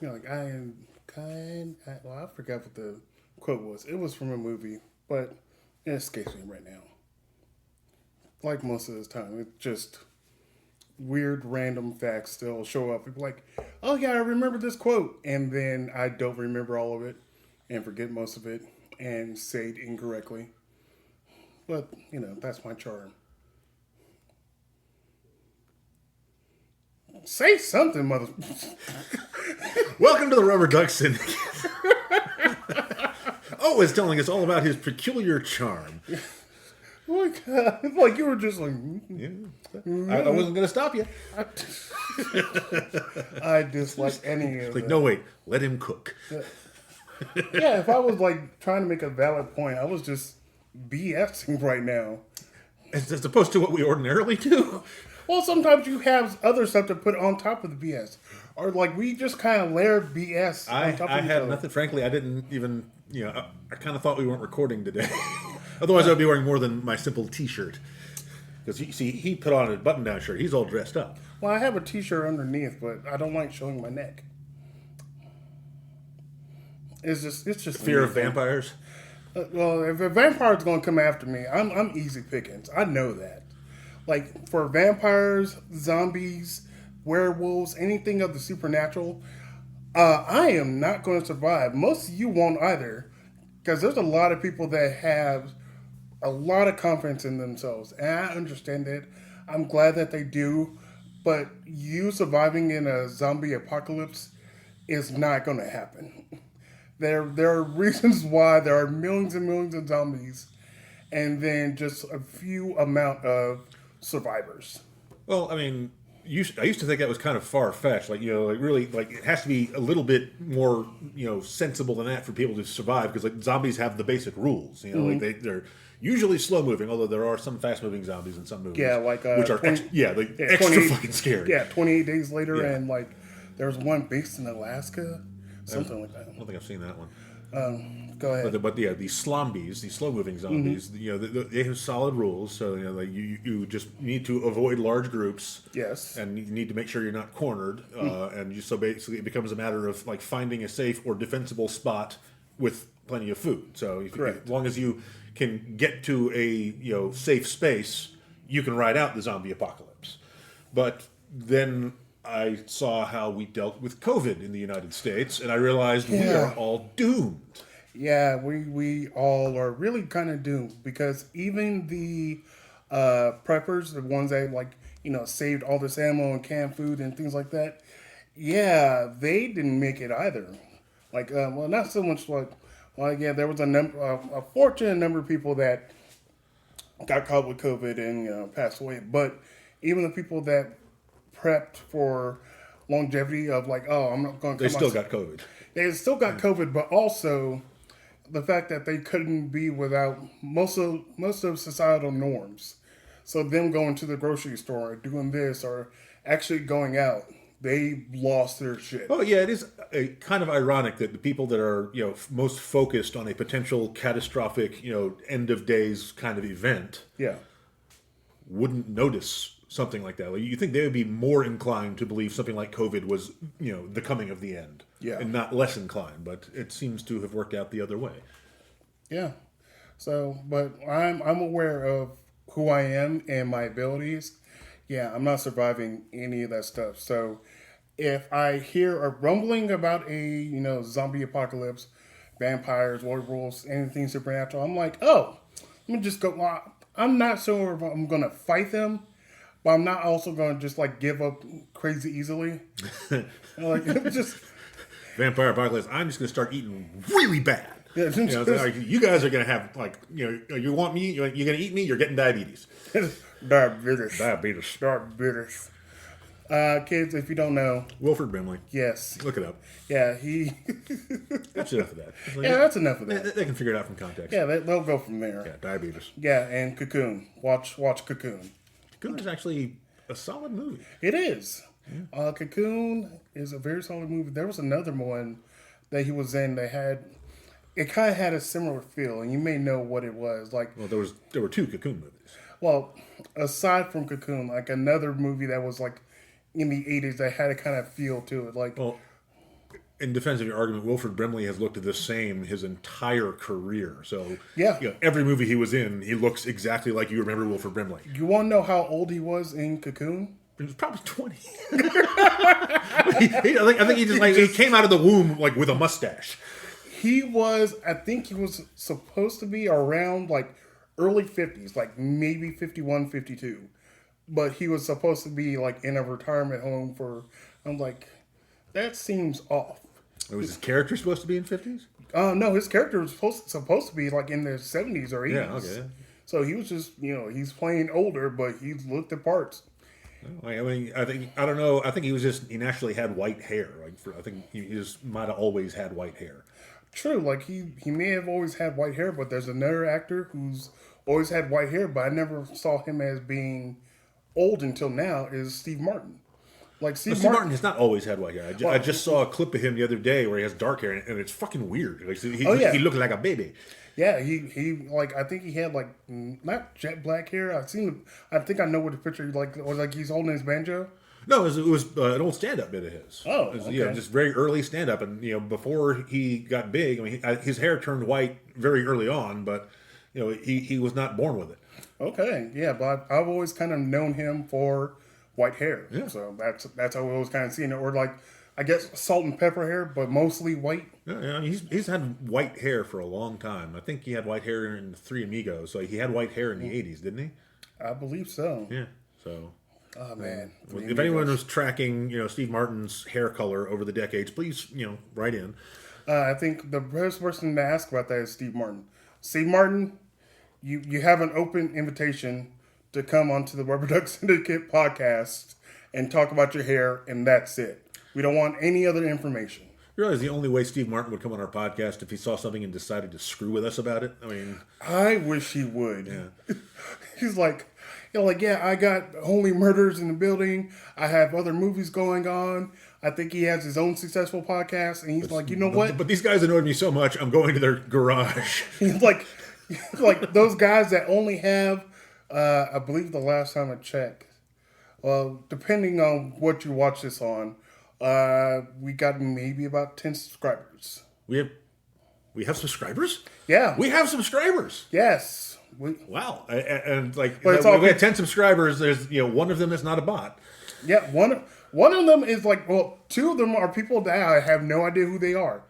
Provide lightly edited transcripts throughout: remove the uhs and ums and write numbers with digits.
yeah, like I am kind. Well, I forgot what the quote was. It was from a movie, but it escapes me right now. Like most of the time, it's just weird random facts still show up. People like, oh yeah, I remember this quote, and then I don't remember all of it and forget most of it and say it incorrectly. But that's my charm. Say something, mother. Welcome to the Rubber Duck Syndicate. Oh, is telling us all about his peculiar charm. Oh my God. It's like you were just like... Yeah. I wasn't going to stop you. I dislike any of Like, that. no, wait. Let him cook. Yeah, if I was like trying to make a valid point, I was just BSing right now. As opposed to what we ordinarily do. Well, sometimes you have other stuff to put on top of the BS. Or like we just kind of layered BS on top I of each had other. nothing. Frankly, I didn't even, I kind of thought we weren't recording today. Otherwise, I would be wearing more than my simple T-shirt. Because you see, he put on a button-down shirt. He's all dressed up. Well, I have a T-shirt underneath, but I don't like showing my neck. It's just Fear of me. vampires. Well, if a vampire's gonna come after me, I'm easy pickings. I know that. Like for vampires, zombies, werewolves, anything of the supernatural, I am not going to survive. Most of you won't either, because there's a lot of people that have a lot of confidence in themselves, and I understand it. I'm glad that they do, but you surviving in a zombie apocalypse is not going to happen. There are reasons why there are millions and millions of zombies, and then just a few amount of survivors. Well, I mean, I used to think that was kind of far-fetched. Like, really, like, it has to be a little bit more, sensible than that for people to survive. Because, like, zombies have the basic rules. Like, they're usually slow-moving, although there are some fast-moving zombies in some movies. Yeah, like... which are, 20, extra fucking scary. Yeah, 28 Days Later, Yeah. and, like, there was one based in Alaska. Something like that. I don't think I've seen that one. Go ahead. But yeah, these slombies, these slow-moving zombies, they have solid rules. So like you just need to avoid large groups. Yes. And you need to make sure you're not cornered. So basically, it becomes a matter of like finding a safe or defensible spot with plenty of food. So as long as you can get to a safe space, you can ride out the zombie apocalypse. But then I saw how we dealt with COVID in the United States, and I realized we are all doomed. Yeah, we all are really kind of doomed because even the preppers, the ones that saved all this ammo and canned food and things like that, yeah, they didn't make it either. Like, well, not so much like, well, yeah, there was a fortunate number of people that got caught with COVID and passed away, but even the people that prepped for longevity of like, oh, I'm not going to. They still got COVID. They still got COVID, but also the fact that they couldn't be without most of societal norms. So them going to the grocery store or doing this or actually going out, they lost their shit. Oh yeah, it is kind of ironic that the people that are most focused on a potential catastrophic end of days kind of event wouldn't notice something like that. Like, you think they would be more inclined to believe something like COVID was, the coming of the end, and not less inclined. But it seems to have worked out the other way. Yeah. So, but I'm aware of who I am and my abilities. Yeah, I'm not surviving any of that stuff. So, if I hear a rumbling about a zombie apocalypse, vampires, werewolves, anything supernatural, I'm like, oh, let me just go. Well, I'm not sure if I'm gonna fight them. But I'm not also going to just like give up crazy easily. Like just vampire apocalypse. I'm just going to start eating really bad. Yeah, you guys are going to have like you want me? You're going to eat me? You're getting diabetes. Diabetes. Diabetes. Kids, if you don't know, Wilford Brimley. Yes. Look it up. Yeah, he. That's enough of that. Yeah, that's enough of that. They can figure it out from context. Yeah, they'll go from there. Yeah, diabetes. Yeah, and Cocoon. Watch Cocoon. Cocoon is actually a solid movie. It is. Cocoon is a very solid movie. There was another one that he was in that it kind of had a similar feel, and you may know what it was. Like, well, there were two Cocoon movies. Well, aside from Cocoon, like another movie that was like in the 80s that had a kind of feel to it. Like, Well, in defense of your argument, Wilford Brimley has looked the same his entire career. So, yeah. Every movie he was in, he looks exactly like you remember Wilford Brimley. You want to know how old he was in Cocoon? He was probably 20. I think he came out of the womb like with a mustache. I think he was supposed to be around like early 50s, like maybe 51, 52. But he was supposed to be like in a retirement home I'm like, that seems off. Was his character supposed to be in 50s? No, his character was supposed to be like in the 70s or 80s. Yeah, okay. So he was just, he's playing older, but he looked the parts. I mean, I don't know. I think he naturally had white hair. I think he just might have always had white hair. True, like he may have always had white hair, but there's another actor who's always had white hair, but I never saw him as being old until now, is Steve Martin. Like Steve Martin has not always had white hair. I just saw a clip of him the other day where he has dark hair, and it's fucking weird. Like, he looked like a baby. Yeah, he like I think he had like not jet black hair. I think I know what the picture like he's holding his banjo. No, it was an old stand-up bit of his. Oh, it was, okay. Just very early stand-up, and before he got big, I mean, his hair turned white very early on, but he was not born with it. Okay, yeah, but I've always kind of known him for white hair. Yeah. So that's how I was kind of seeing it, or like I guess salt and pepper hair, but mostly white. Yeah, I mean, he's had white hair for a long time. I think he had white hair in Three Amigos, so he had white hair in the '80s, didn't he? I believe so. Yeah. So. Oh man! If anyone was tracking, Steve Martin's hair color over the decades, please, write in. I think the best person to ask about that is Steve Martin. Steve Martin, you have an open invitation to come onto the Rubber Duck Syndicate podcast and talk about your hair, and that's it. We don't want any other information. You realize the only way Steve Martin would come on our podcast if he saw something and decided to screw with us about it? I mean, I wish he would. Yeah. He's like, yeah, I got Only Murders in the Building. I have other movies going on. I think he has his own successful podcast, and he's like, you know what? But these guys annoyed me so much, I'm going to their garage. He's like those guys that only have, I believe the last time I checked, well, depending on what you watch this on, we got maybe about 10 subscribers. We have subscribers? Yeah. We have subscribers. Yes. Wow. And like, we have 10 subscribers. There's, one of them is not a bot. Yeah. One of them is like, well, two of them are people that I have no idea who they are.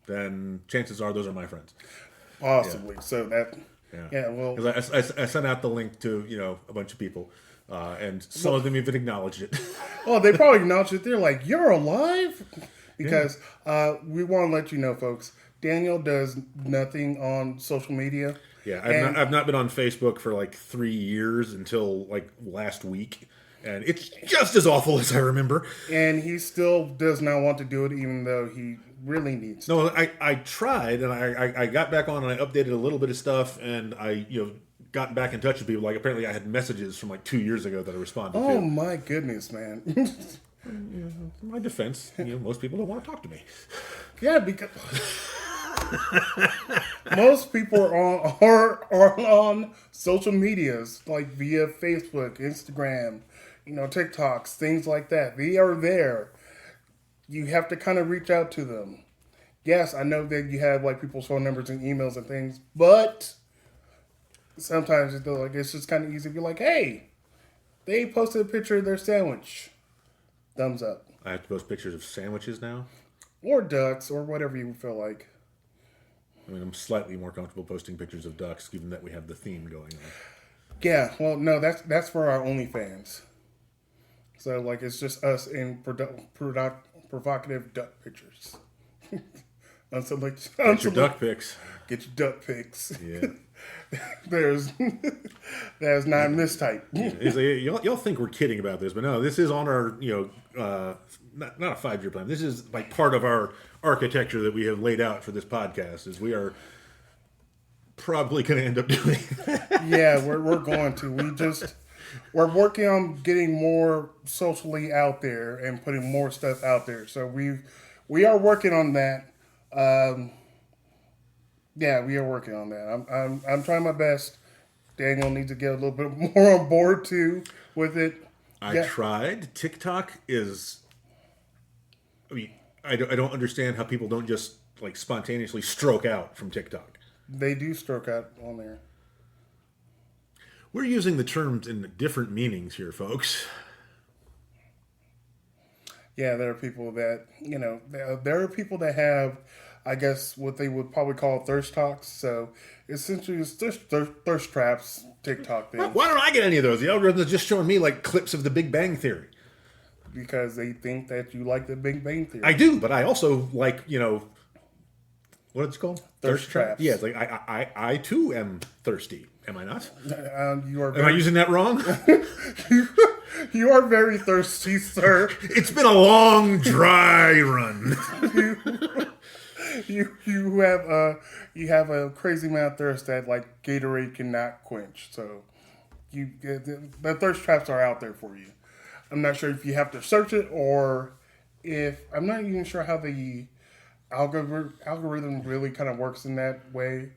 Then chances are those are my friends. Possibly. Yeah. So that, yeah, well. Because I sent out the link to, a bunch of people. And some of them even acknowledged it. Oh, they probably acknowledged it. They're like, you're alive? Because we want to let you know, folks, Daniel does nothing on social media. Yeah, I've not been on Facebook for like 3 years until like last week. And it's just as awful as I remember. And he still does not want to do it, even though he really needs to. No, I tried, and I got back on, and I updated a little bit of stuff, and I got back in touch with people. Like, apparently I had messages from like 2 years ago that I responded to. Oh, my goodness, man. In my defense, most people don't want to talk to me. Yeah, because most people are on social medias, like via Facebook, Instagram, TikToks, things like that. They are there. You have to kind of reach out to them. Yes, I know that you have like people's phone numbers and emails and things, but sometimes it's just kind of easy to be like, hey, they posted a picture of their sandwich. Thumbs up. I have to post pictures of sandwiches now? Or ducks, or whatever you feel like. I mean, I'm slightly more comfortable posting pictures of ducks, given that we have the theme going on. Yeah, well, no, that's for our OnlyFans. So, like, it's just us in provocative duck pictures. Get your duck pics. Get your duck pics. Yeah. There's not mistype. Y'all think we're kidding about this, but no, this is on our, not a 5-year plan. This is like part of our architecture that we have laid out for this podcast. Is we are probably going to end up doing. Yeah, we're going to. We're working on getting more socially out there and putting more stuff out there. So we are working on that. Yeah, we are working on that. I'm trying my best. Daniel needs to get a little bit more on board too with it. I tried. TikTok is. I mean, I don't understand how people don't just like spontaneously stroke out from TikTok. They do stroke out on there. We're using the terms in different meanings here, folks. Yeah, there are people that, there are people that have, I guess, what they would probably call thirst talks. So essentially, it's just thirst traps, TikTok things. Why don't I get any of those? The algorithm is just showing me like clips of the Big Bang Theory. Because they think that you like the Big Bang Theory. I do, but I also like, what it's called? Thirst traps. Yeah, it's like I too am thirsty. Am I not? You are. Am I using that wrong? You are very thirsty, sir. It's been a long, dry run. You have a crazy amount of thirst that like Gatorade cannot quench. So the thirst traps are out there for you. I'm not sure if you have to search it or if I'm not even sure how the algorithm really kind of works in that way.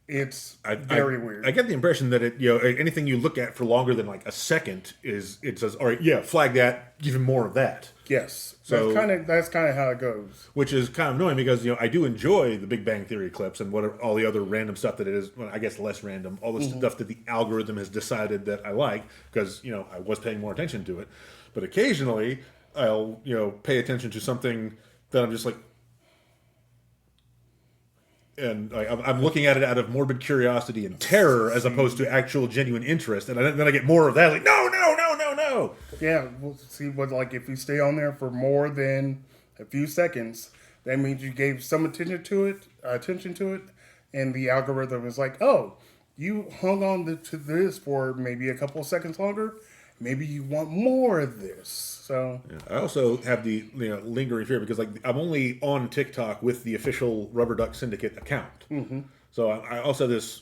It's very weird. I get the impression that anything you look at for longer than like a second it says, all right, yeah, flag that, even more of that. Yes. So that's kind of how it goes. Which is kind of annoying because I do enjoy the Big Bang Theory clips and all the other random stuff that it is. Well, I guess less random. All the stuff that the algorithm has decided that I like because I was paying more attention to it. But occasionally I'll pay attention to something that I'm just like. And I'm looking at it out of morbid curiosity and terror as opposed to actual genuine interest. And then I get more of that, like, no. Yeah, we'll see like if you stay on there for more than a few seconds, that means you gave some attention to it, and the algorithm is like, oh, you hung on to this for maybe a couple of seconds longer. Maybe you want more of this. So I also have the lingering fear because I'm only on TikTok with the official Rubber Duck Syndicate account. Mm-hmm. So I also have this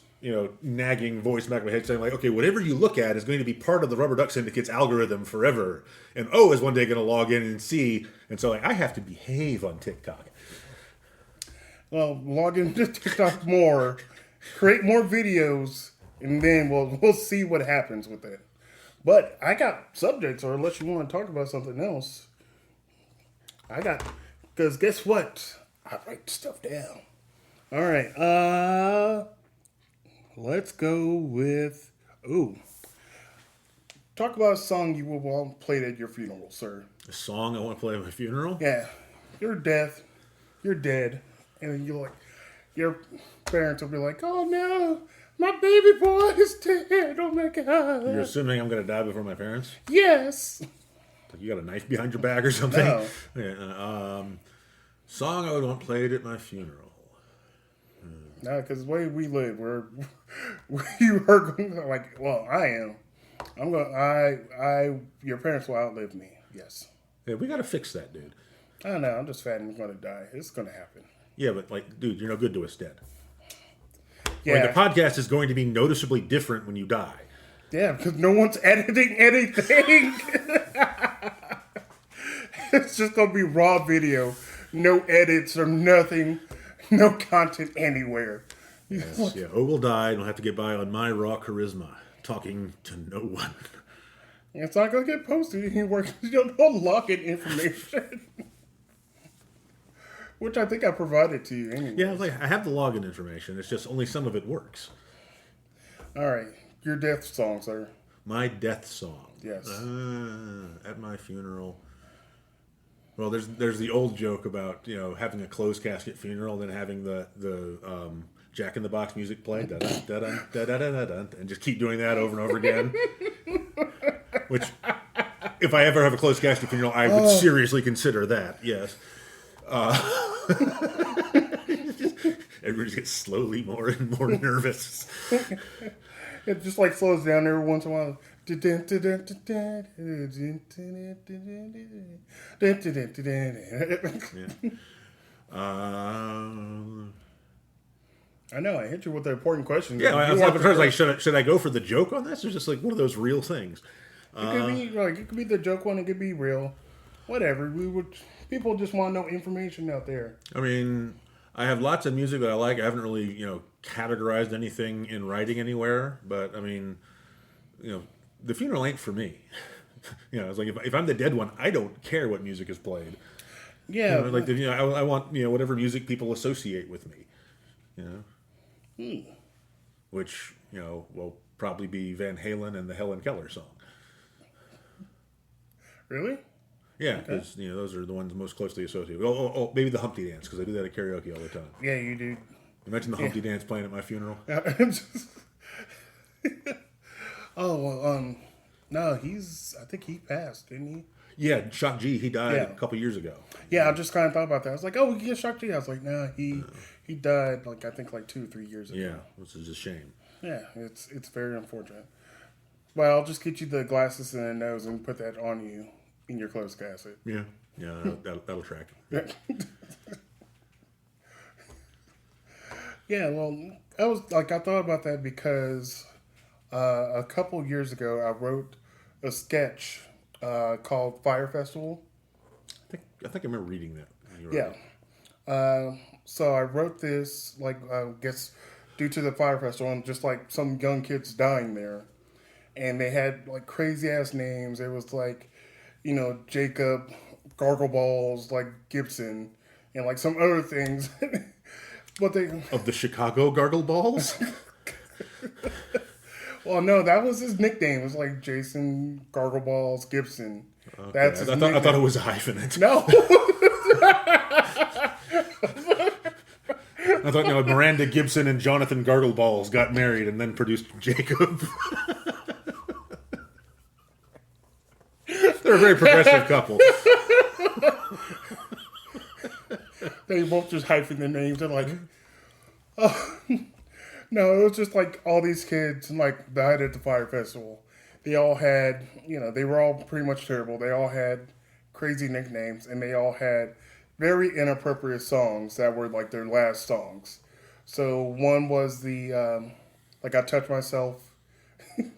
nagging voice back in my head saying like, okay, whatever you look at is going to be part of the Rubber Duck Syndicate's algorithm forever, and is one day going to log in and see, and so I have to behave on TikTok. Well, log into TikTok more, create more videos, and then we'll see what happens with it. But I got subjects, or unless you want to talk about something else. Because guess what? I write stuff down. All right. Let's go with, talk about a song you will want played at your funeral, sir. A song I want to play at my funeral? Yeah. You're dead. And your parents will be like, oh no. My baby boy is dead. Oh my God. You're assuming I'm going to die before my parents? Yes. Like you got a knife behind your back or something? No. Yeah, song I would want played at my funeral. No, because the way we live, we are going to, like, well, I am. Your parents will outlive me. Yes. Yeah, we got to fix that, dude. I don't know. I'm just fat and going to die. It's going to happen. Yeah, but like, dude, you're no good to us dead. Yeah. Like, the podcast is going to be noticeably different when you die. Yeah, because no one's editing anything. It's just going to be raw video. No edits or nothing. No content anywhere. Yes, yeah. We'll die and we'll have to get by on my raw charisma, talking to no one. It's not going to get posted anywhere because you don't log in information. Which I think I provided to you anyway. Yeah, I have the login information. It's just only some of it works. All right. Your death song, sir. My death song. Yes. At my funeral. Well, there's the old joke about having a closed casket funeral, then having the Jack in the Box music play, da-dun, da-dun, da-dun, da-dun, and just keep doing that over and over again. Which, if I ever have a closed casket funeral, I would seriously consider that. Yes. Everybody gets slowly more and more nervous. It just like slows down every once in a while. I know I hit you with the important question. Yeah, I was like, should I go for the joke on this, or just like one of those real things? It could be the joke one. It could be real. Whatever. People just want to know information out there. I mean, I have lots of music that I like. I haven't really, categorized anything in writing anywhere. But I mean, the funeral ain't for me. It's like if I'm the dead one, I don't care what music is played. Yeah, I want whatever music people associate with me. Which will probably be Van Halen and the Helen Keller song. Really? Yeah, because those are the ones most closely associated. Oh, maybe the Humpty Dance, because I do that at karaoke all the time. Yeah, you do. Imagine the Humpty Dance playing at my funeral. Oh well, no, I think he passed, didn't he? Yeah, Shock G, he died a couple years ago. Yeah, I just kind of thought about that. I was like, oh, we can get Shock G. I was like, nah, he died I think 2 or 3 years ago. Yeah, which is a shame. Yeah, it's very unfortunate. But I'll just get you the glasses and the nose and put that on you in your closed casket. Yeah, that'll track. Yeah, well, I thought about that because a couple years ago I wrote a sketch called Fire Festival. I think I remember reading that. Yeah. So I wrote this, I guess, due to the Fire Festival and just some young kids dying there. And they had crazy ass names. It was Jacob, Gargleballs, Gibson, and some other things. But of the Chicago Gargle Balls? Well, no, that was his nickname. It was Jason Gargleballs Gibson. Okay. That's his I thought it was a hyphenate. No. I thought Miranda Gibson and Jonathan Gargleballs got married and then produced Jacob. They're a very progressive couple. They both just hyphen their names. They're oh. No, it was just all these kids died at the Fire Festival. They all had, they were all pretty much terrible. They all had crazy nicknames, and they all had very inappropriate songs that were their last songs. So one was the, I Touch Myself.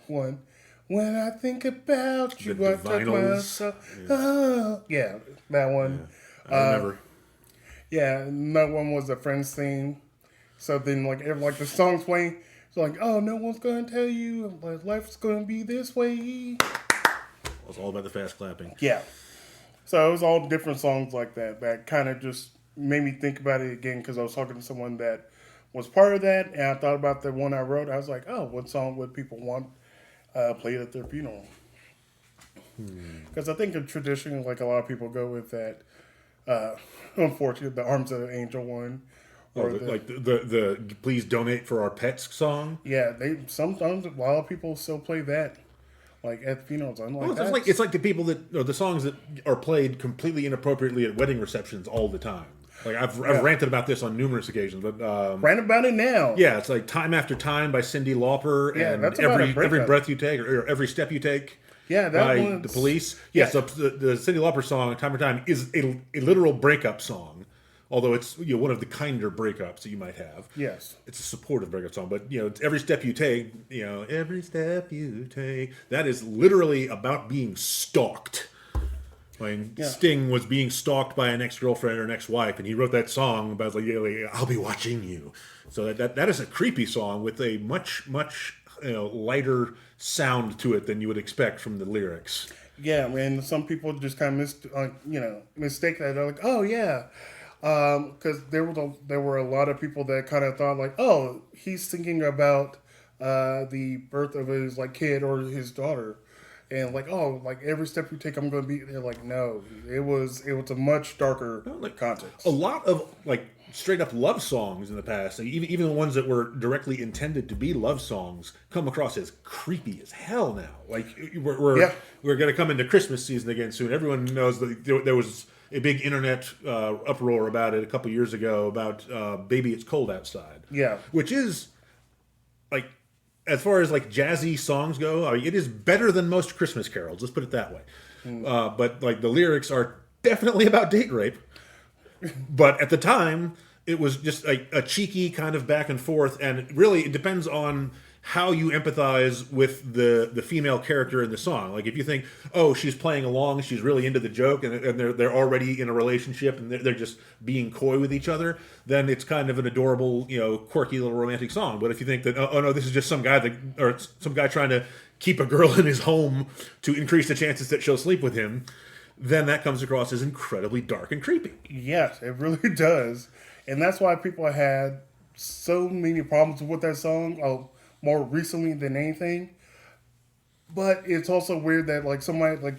One, when I think about you, I touch myself. Yeah. Oh. Yeah, that one. Yeah, I remember. Yeah, and that one was the Friends theme. So then, the song's playing, it's oh, no one's gonna tell you, life's gonna be this way. It was all about the fast clapping. Yeah. So it was all different songs like that kind of just made me think about it again because I was talking to someone that was part of that, and I thought about the one I wrote. I was like, oh, what song would people want played at their funeral? Because I think traditionally, a lot of people go with that. Unfortunately, the Arms of the Angel one. Or the Please Donate for Our Pets song. Yeah, sometimes a lot of people still play that, at funerals. I'm it's like the people that the songs that are played completely inappropriately at wedding receptions all the time. I've ranted about this on numerous occasions, but rant about it now. Yeah, it's Time After Time by Cyndi Lauper, and that's every breath you take or every step you take. Yeah, that by one's... the Police. Yeah, so the Cyndi Lauper song "Time After Time" is a literal breakup song. Although it's one of the kinder breakups that you might have. Yes. It's a supportive breakup song. But, it's every step you take, every step you take. That is literally about being stalked. Sting was being stalked by an ex-girlfriend or an ex-wife, and he wrote that song about, I'll be watching you. So that is a creepy song with a much, much lighter sound to it than you would expect from the lyrics. Yeah, and some people just kind of mistake that. They're oh, yeah. Because there were a lot of people that kind of thought oh, he's thinking about the birth of his kid or his daughter, and every step you take, I'm going to be. They're no, it was a much darker context. A lot of straight up love songs in the past, even the ones that were directly intended to be love songs, come across as creepy as hell now. We're going to come into Christmas season again soon. Everyone knows that there was a big internet uproar about it a couple years ago about Baby It's Cold Outside. Yeah. Which is, as far as jazzy songs go, it is better than most Christmas carols. Let's put it that way. But the lyrics are definitely about date rape. But at the time, it was just a cheeky kind of back and forth. And really, it depends on how you empathize with the female character in the song. Like if you think, oh, she's playing along, she's really into the joke, and they're already in a relationship, and they're just being coy with each other, then it's kind of an adorable, quirky little romantic song. But if you think that, oh no, this is just some guy trying to keep a girl in his home to increase the chances that she'll sleep with him, then that comes across as incredibly dark and creepy. Yes, it really does. And that's why people had so many problems with that song more recently than anything. But it's also weird that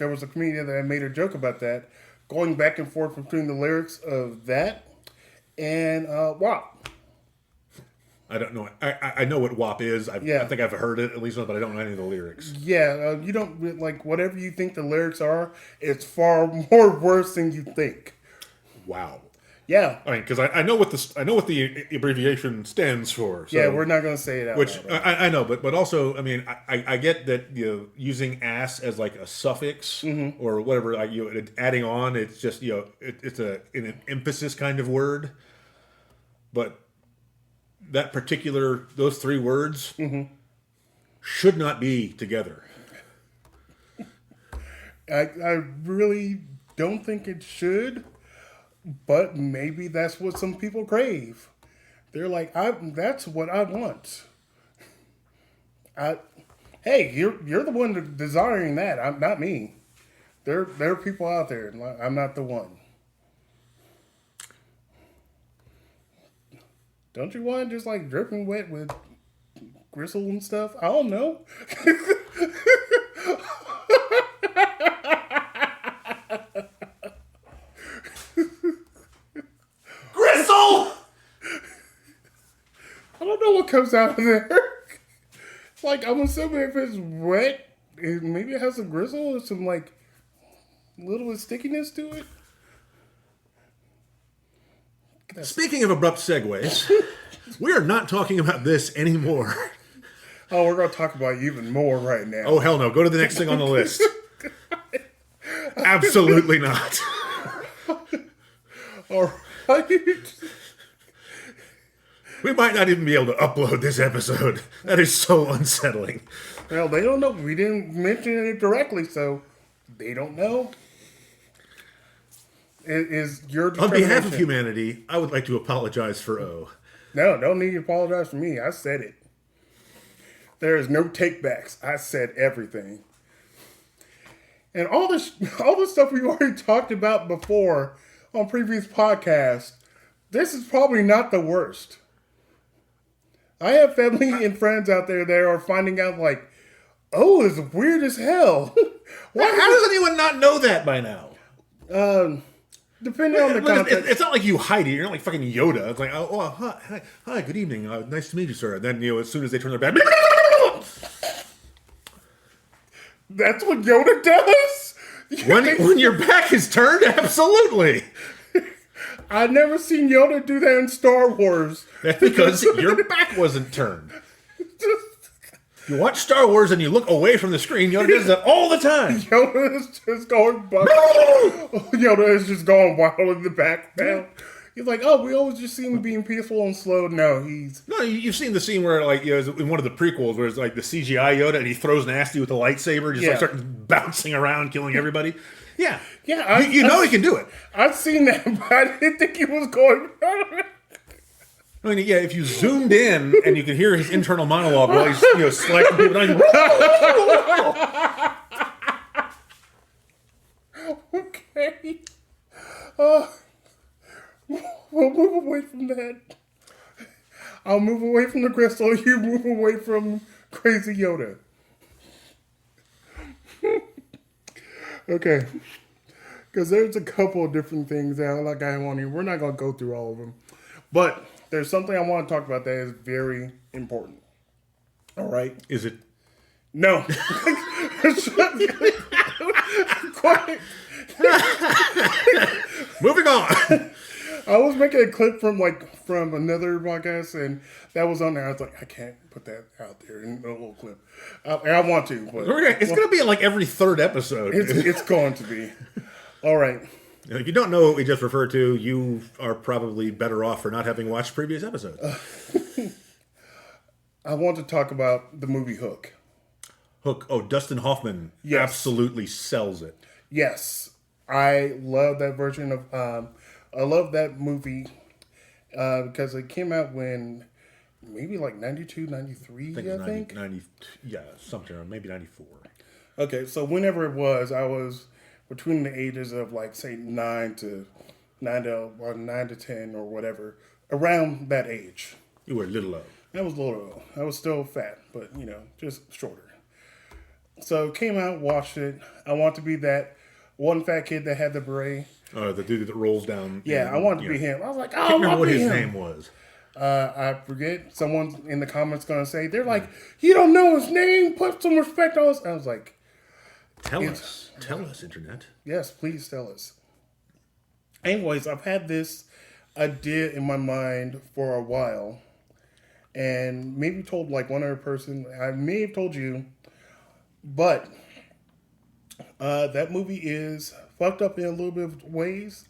there was a comedian that made a joke about that, going back and forth between the lyrics of that and WAP. I don't know. I know what WAP is. I think I've heard it at least, but I don't know any of the lyrics. Yeah, you don't whatever you think the lyrics are. It's far more worse than you think. Wow. Yeah. I mean, because I know what the abbreviation stands for. So, yeah, we're not going to say it out which loud, right? I know, but also, I mean, I get that using ass as like a suffix or whatever, adding on. It's just it's an emphasis kind of word, but those three words should not be together. I really don't think it should, but maybe that's what some people crave. They're like, that's what I want. Hey, you're the one desiring that. I'm not me. There are people out there. I'm not the one. Don't you want just dripping wet with Gristle and stuff? I don't know. Gristle! I don't know what comes out of there. I'm assuming if it's wet, maybe it has some gristle or some little bit of stickiness to it. Speaking of abrupt segues, we are not talking about this anymore. Oh, we're going to talk about you even more right now. Oh, hell no. Go to the next thing on the list. Absolutely not. All right. We might not even be able to upload this episode. That is so unsettling. Well, they don't know. We didn't mention it directly, so they don't know. It is your On behalf of humanity, I would like to apologize for O. No, don't need to apologize for me. I said it. There is no takebacks. I said everything. And all this stuff we already talked about before on previous podcasts, this is probably not the worst. I have family and friends out there that are finding out oh, it's weird as hell. How does anyone not know that by now? Depending on the context. It's not like you hide it. You're not like fucking Yoda. It's like, hi, good evening. Nice to meet you, sir. And then, as soon as they turn their back... That's what Yoda does? When your back is turned? Absolutely. I've never seen Yoda do that in Star Wars. That's because your back wasn't turned. You watch Star Wars and you look away from the screen, Yoda does that all the time. Yoda is just going Yoda is just going wild in the background. He's like, oh, we always just see him being peaceful and slow. No, you've seen the scene where, in one of the prequels, where it's the CGI Yoda and he throws nasty with a lightsaber, just starts bouncing around, killing everybody. Yeah. Yeah. You know he can do it. I've seen that, but I didn't think he was going. I mean, yeah, if you zoomed in and you could hear his internal monologue while he's, slacking people down. Okay. We'll move away from that. I'll move away from the Gristle. You move away from Crazy Yoda. Okay. Because there's a couple of different things that I want to. We're not going to go through all of them. But there's something I want to talk about that is very important. All right? Is it? No. Moving on. I was making a clip from another podcast, and that was on there. I was like, I can't put that out there in a little clip. I want to, but it's going to be in every third episode. It's going to be. All right. If you don't know what we just referred to, you are probably better off for not having watched previous episodes. I want to talk about the movie Hook. Hook. Oh, Dustin Hoffman Yes. absolutely sells it. Yes, I love that version of. I love that movie because it came out when maybe like 92, 93, I think it was I think. 90, yeah, something, or maybe 94. Okay, so whenever it was, I was between the ages of like say 9 to 10 or whatever, around that age. You were a little low. I was a little. I was still fat, but just shorter. So came out, watched it. I want to be that one fat kid that had the beret. The dude that rolls down. Yeah, I wanted to be him. I was like, oh, I I can't remember want what to be his him. name was. I forget. Someone in the comments gonna say they're like, you don't know his name. Put some respect on us. I was like, Tell us, internet. yes, please tell us. Anyways, I've had this idea in my mind for a while, and maybe told like one other person. I may have told you, but that movie is fucked up in a little bit of ways.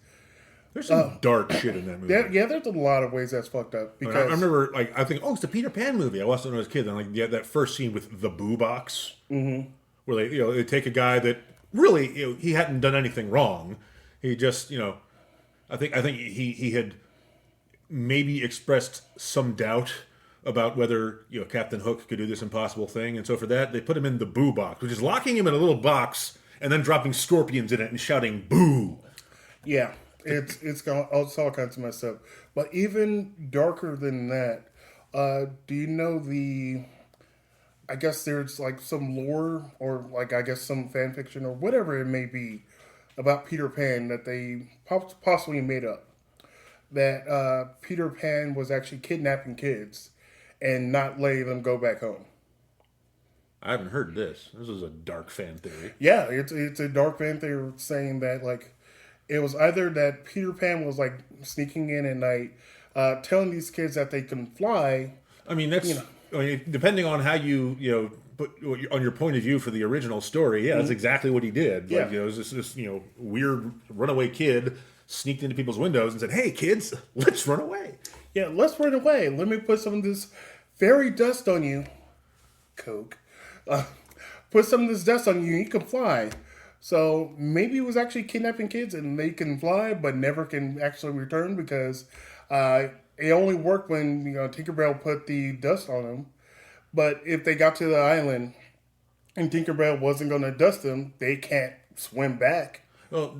There's some dark shit in that movie. There's a lot of ways that's fucked up because I remember, like, I think, oh, it's the Peter Pan movie. I watched it when I was a kid. And like, yeah, that first scene with the boo box, where they take a guy that really, he hadn't done anything wrong. He just, I think he had maybe expressed some doubt about whether Captain Hook could do this impossible thing, and so for that they put him in the boo box, which is locking him in a little box and then dropping scorpions in it and shouting boo. yeah, it's all kinds of messed up. But even darker than that, do you know the? I guess there's like some lore or like I guess some fan fiction or whatever it may be about Peter Pan that they possibly made up. That Peter Pan was actually kidnapping kids and not letting them go back home. I haven't heard this. This is a dark fan theory. Yeah, it's a dark fan theory saying that like it was either that Peter Pan was like sneaking in at night, telling these kids that they can fly. I mean, that's I mean, depending on how you put on your point of view for the original story. Yeah, that's exactly what he did. Yeah. Like, it was this weird runaway kid sneaked into people's windows and said, "Hey, kids, let's run away." Yeah, let's run away. Let me put some of this fairy dust on you, Coke. Put some of this dust on you, and you can fly. So maybe it was actually kidnapping kids, and they can fly, but never can actually return because it only worked when Tinkerbell put the dust on them. But if they got to the island and Tinkerbell wasn't going to dust them, they can't swim back. Well,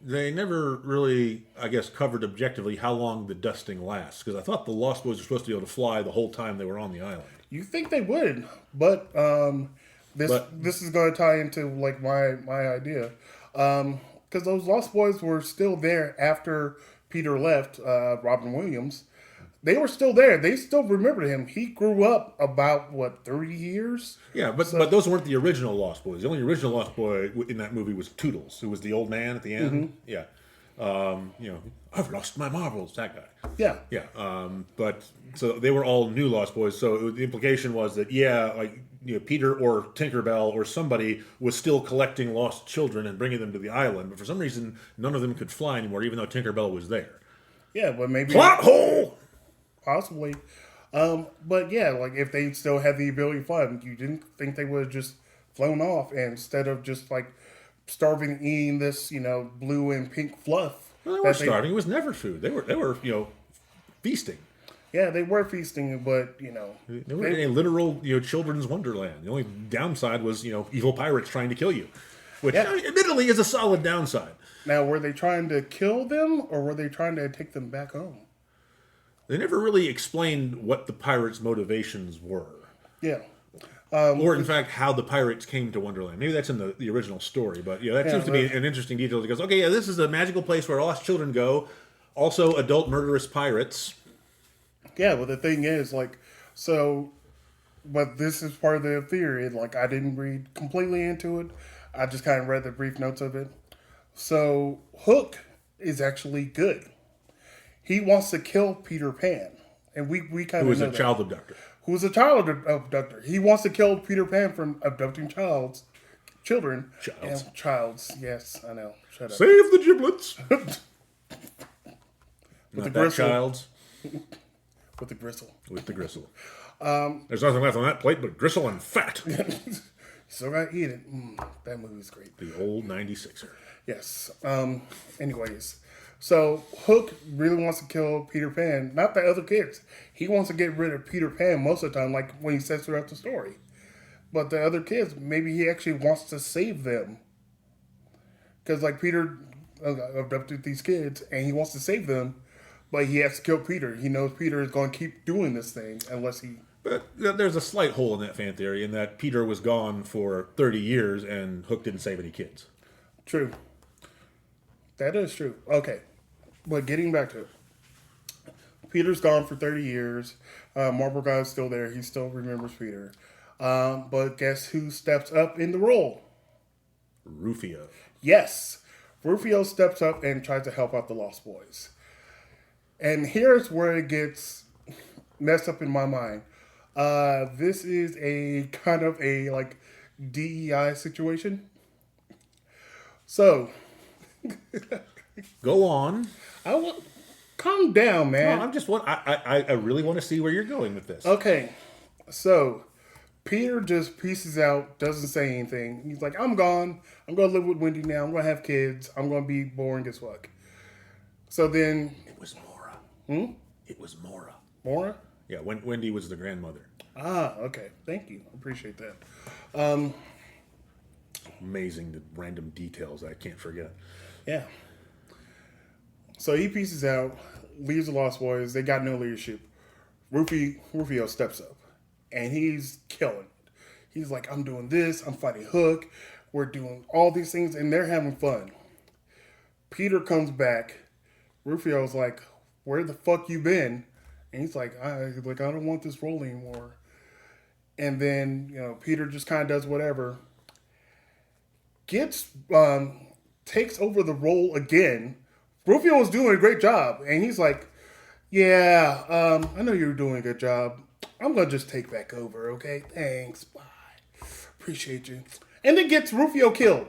they never really, I guess, covered objectively how long the dusting lasts. Because I thought the Lost Boys were supposed to be able to fly the whole time they were on the island. You think they would, but this is going to tie into like my idea, because those Lost Boys were still there after Peter left. Robin Williams, they were still there. They still remembered him. He grew up about 30 years. Yeah, but those weren't the original Lost Boys. The only original Lost Boy in that movie was Toodles, who was the old man at the end. Yeah, I've lost my marbles. That guy. Yeah, Yeah, but so they were all new Lost Boys. So the implication was that Peter or Tinkerbell or somebody was still collecting lost children and bringing them to the island, but for some reason none of them could fly anymore, even though Tinkerbell was there. Yeah, but maybe Plot hole. Possibly, but yeah, like if they still had the ability to fly, you didn't think they would have just flown off instead of just like starving, eating this blue and pink fluff. Well, they were starving. It was never food. They were feasting. Yeah, they were feasting, but they were in a literal children's wonderland. The only downside was evil pirates trying to kill you, which admittedly is a solid downside. Now, were they trying to kill them or were they trying to take them back home? They never really explained what the pirates' motivations were. Yeah. Or, in fact, how the pirates came to Wonderland. Maybe that's in the original story, but that seems to be an interesting detail. It goes, okay, yeah, this is a magical place where lost children go. Also, adult murderous pirates. Yeah, but the thing is, but this is part of the theory. Like, I didn't read completely into it. I just kind of read the brief notes of it. So, Hook is actually good. He wants to kill Peter Pan. And we kind of know Who was a child abductor. Who was a child abductor. He wants to kill Peter Pan from abducting children. Childs. Yes, I know. Shut up. Save the giblets. With Not the that Gristle. child's. With the Gristle. With the Gristle. There's nothing left on that plate but gristle and fat. Still gotta eat it. That movie's great. The old 96er. Yes. Anyways, so Hook really wants to kill Peter Pan, not the other kids. He wants to get rid of Peter Pan most of the time, like when he says throughout the story. But the other kids, maybe he actually wants to save them. Because, like, Peter abducted these kids, and he wants to save them, but he has to kill Peter. He knows Peter is going to keep doing this thing unless he... But there's a slight hole in that fan theory in that Peter was gone for 30 years and Hook didn't save any kids. True. That is true. Okay. But getting back to it. Peter's gone for 30 years. Marble Guy's still there. He still remembers Peter. But guess who steps up in the role? Rufio. Yes. Rufio steps up and tries to help out the Lost Boys. And here's where it gets messed up in my mind. This is a kind of a like DEI situation. So go on. Calm down, man. No, I really want to see where you're going with this. Okay. So Peter just pieces out, doesn't say anything. He's like, I'm gone. I'm going to live with Wendy now. I'm going to have kids. I'm going to be boring as fuck. So then... It was Mora. It was Mora. Mora? Yeah, Wendy was the grandmother. Ah, okay. Thank you. I appreciate that. Amazing, the random details I can't forget. Yeah. So he pieces out, leaves the Lost Boys. They got no leadership. Rufio steps up. And he's killing it. He's like, I'm doing this. I'm fighting Hook. We're doing all these things. And they're having fun. Peter comes back. Rufio's like, where the fuck you been? And he's like, I don't want this role anymore. And then, Peter just kind of does whatever. Takes over the role again. Rufio was doing a great job. And he's like, yeah, I know you're doing a good job. I'm going to just take back over, okay? Thanks. Bye. Appreciate you. And it gets Rufio killed.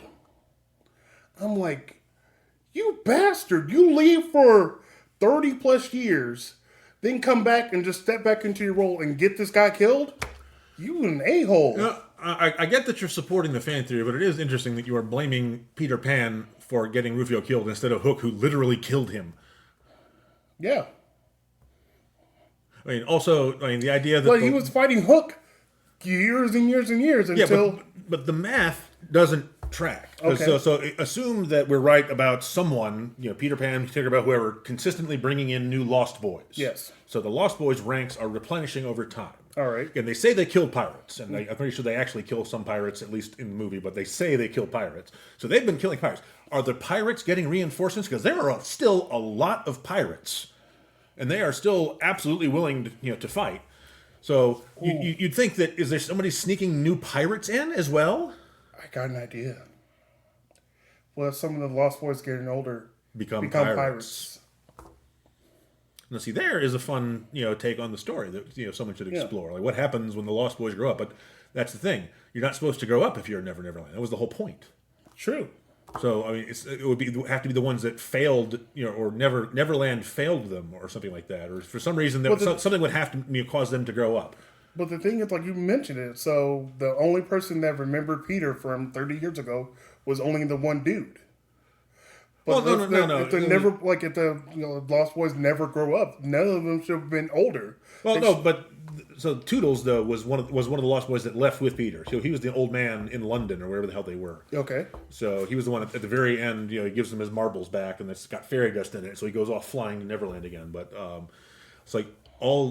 I'm like, you bastard. You leave for 30 plus years, then come back and just step back into your role and get this guy killed? You an a-hole. I get that you're supporting the fan theory, but it is interesting that you are blaming Peter Pan for getting Rufio killed instead of Hook, who literally killed him. Yeah. I mean, also, the idea that... But he was fighting Hook years and years and years until... Yeah, but the math doesn't track. Okay. So assume that we're right about someone, Peter Pan, Tinkerbell, whoever, consistently bringing in new Lost Boys. Yes. So the Lost Boys' ranks are replenishing over time. All right. And they say they killed pirates, and I'm pretty sure they actually kill some pirates, at least in the movie, but they say they killed pirates. So they've been killing pirates. Are the pirates getting reinforcements? Because there are still a lot of pirates. And they are still absolutely willing to fight. So you'd think that, is there somebody sneaking new pirates in as well? I got an idea. Well, some of the Lost Boys getting older become pirates. Now, see, there is a fun take on the story that someone should explore. Like, what happens when the Lost Boys grow up? But that's the thing. You're not supposed to grow up if you're Never Neverland. That was the whole point. True. So it would have to be the ones that failed, or Neverland failed them, or something like that, or for some reason something would have to cause them to grow up. But the thing is, like you mentioned it, so the only person that remembered Peter from 30 years ago was only the one dude. But no. If the Lost Boys never grow up, none of them should have been older. Well, so Toodles though was one of the Lost Boys that left with Peter. So he was the old man in London or wherever the hell they were. Okay. So he was the one at the very end. He gives them his marbles back, and it's got fairy dust in it. So he goes off flying to Neverland again. But it's like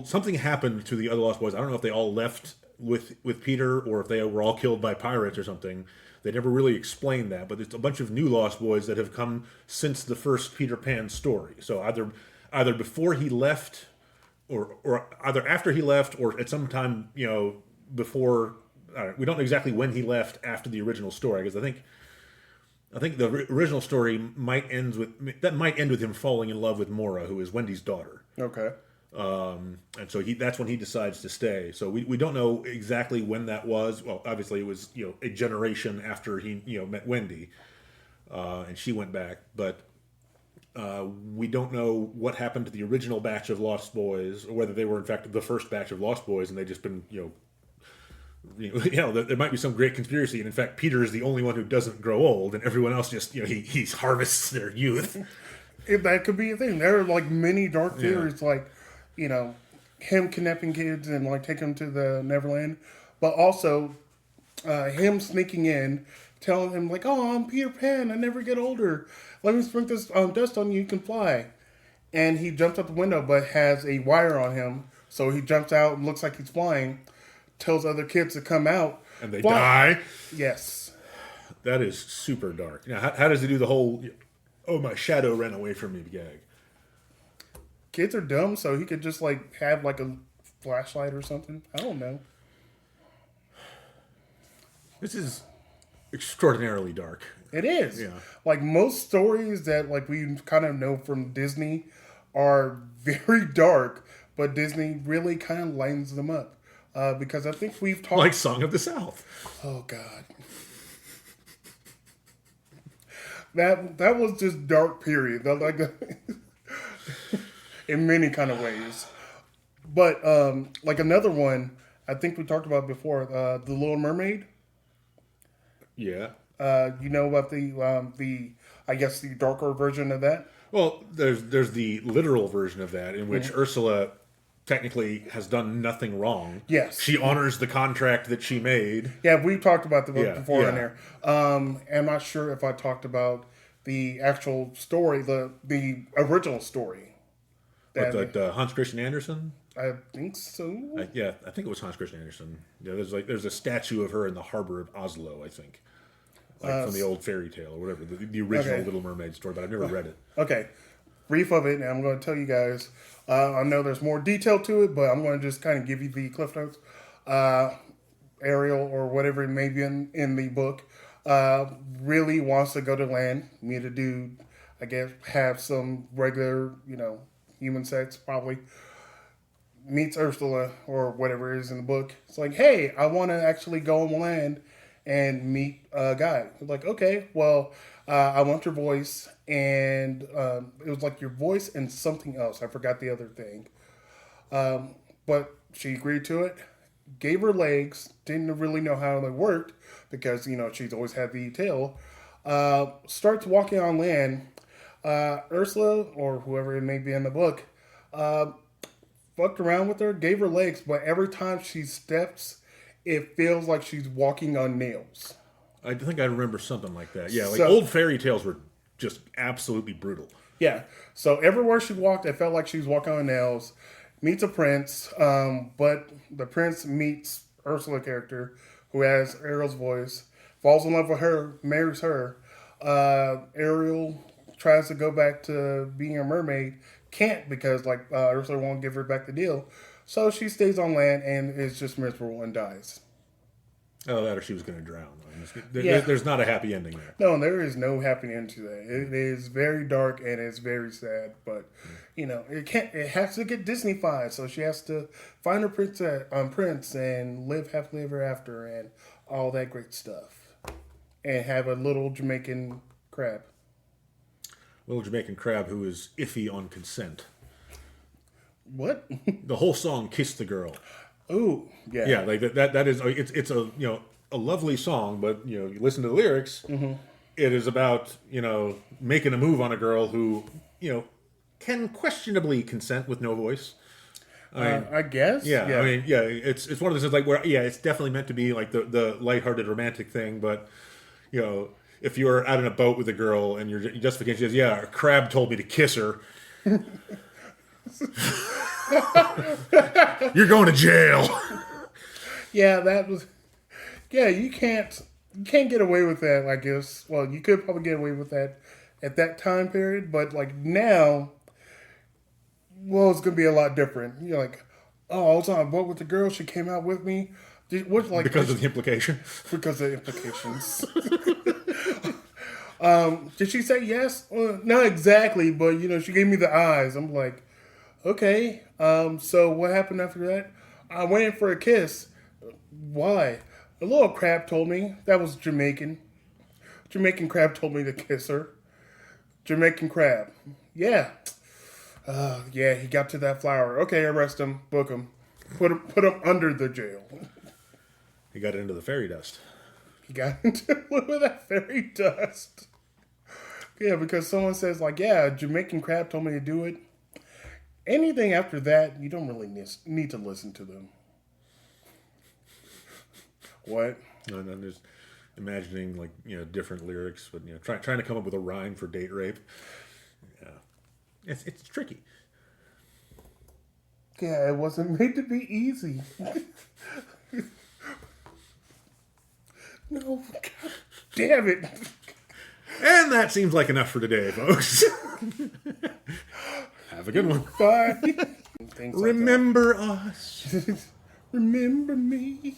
something happened to the other Lost Boys. I don't know if they all left with Peter or if they were all killed by pirates or something. They never really explained that. But there's a bunch of new Lost Boys that have come since the first Peter Pan story. So either before he left, or either after he left, or at some time before. We don't know exactly when he left after the original story, because I think the original story might end with him falling in love with Mora, who is Wendy's daughter. Okay. And so that's when he decides to stay. So we don't know exactly when that was. Well, obviously it was a generation after he met Wendy, and she went back. But We don't know what happened to the original batch of Lost Boys, or whether they were in fact the first batch of Lost Boys, and they just been there might be some great conspiracy, and in fact Peter is the only one who doesn't grow old, and everyone else just he harvests their youth. That could be a thing. There are like many dark theories, like him kidnapping kids and like taking them to the Neverland, but also him sneaking in, telling him like, "Oh, I'm Peter Pan. I never get older. Let me sprinkle this dust on you. You can fly." And he jumps out the window, but has a wire on him, so he jumps out and looks like he's flying. Tells other kids to come out, and they die. Yes, that is super dark. Now, how does he do the whole "oh, my shadow ran away from me" gag? Kids are dumb, so he could just like have like a flashlight or something. I don't know. This is extraordinarily dark. It is. Yeah. Like most stories that like we kind of know from Disney are very dark, but Disney really kind of lightens them up. Because I think we've talked... Like Song of the South. Oh, God. That was just dark period. Like in many kind of ways. But like another one, I think we talked about before, The Little Mermaid. Yeah. You know about the I guess the darker version of that? Well, there's the literal version of that in which Ursula technically has done nothing wrong. Yes. She honors the contract that she made. Yeah, we talked about the book before in yeah. there. I'm not sure if I talked about the actual story, the original story. That Hans Christian Andersen? I think so. I think it was Hans Christian Andersen. Yeah, there's a statue of her in the harbor of Oslo, I think. From the old fairy tale or whatever, the original Little Mermaid story, but I've never read it. Okay. Brief of it, and I'm going to tell you guys. I know there's more detail to it, but I'm going to just kind of give you the cliff notes. Ariel, or whatever it may be in the book, really wants to go to land, meet a dude, I guess, have some regular, human sex, probably. Meets Ursula, or whatever it is in the book. It's like, hey, I want to actually go on land and meet a guy. Like, okay, well, I want your voice, and it was like your voice and something else. I forgot the other thing. But she agreed to it, gave her legs, didn't really know how they worked, because, she's always had the tail. Starts walking on land. Ursula, or whoever it may be in the book, fucked around with her, gave her legs, but every time she steps, it feels like she's walking on nails. I think I remember something like that. Yeah, old fairy tales were just absolutely brutal. Yeah. So everywhere she walked, it felt like she was walking on nails. Meets a prince, but the prince meets Ursula character, who has Ariel's voice, falls in love with her, marries her. Ariel tries to go back to being a mermaid, can't because Ursula won't give her back the deal. So she stays on land and is just miserable and dies. Oh, that or she was going to drown. There's not a happy ending there. No, there is no happy end to that. It is very dark and it's very sad. But it has to get Disney-fied. So she has to find her prince and live happily ever after and all that great stuff, and have a little Jamaican crab. Little Jamaican crab who is iffy on consent. What? The whole song "Kiss the Girl." Oh, yeah. Yeah, like that is it's a a lovely song, but you listen to the lyrics, it is about making a move on a girl who can questionably consent with no voice. I guess. Yeah. I mean, yeah, it's one of those things like where it's definitely meant to be like the lighthearted romantic thing, but if you're out in a boat with a girl and your justification is a crab told me to kiss her. You're going to jail. Yeah, that was. Yeah, you can't get away with that. I guess. Well, you could probably get away with that at that time period, but like now, well, it's gonna be a lot different. You're like, oh, I was on a boat with the girl. She came out with me. Because of the implication. Because of the implications. Did she say yes? Not exactly, but she gave me the eyes. I'm like, okay. So what happened after that? I went in for a kiss. Why? A little crab told me. That was Jamaican. Jamaican crab told me to kiss her. Jamaican crab. Yeah. Yeah, he got to that flower. Okay, arrest him, book him, put him under the jail. He got into the fairy dust. He got into that fairy dust. Yeah, because someone says like, yeah, Jamaican Crab told me to do it. Anything after that, you don't really need to listen to them. What? And I'm just imagining like different lyrics, but trying to come up with a rhyme for date rape. Yeah, it's tricky. Yeah, it wasn't made to be easy. No, God damn it. And that seems like enough for today, folks. Have a good one. Bye. Remember us. Remember me.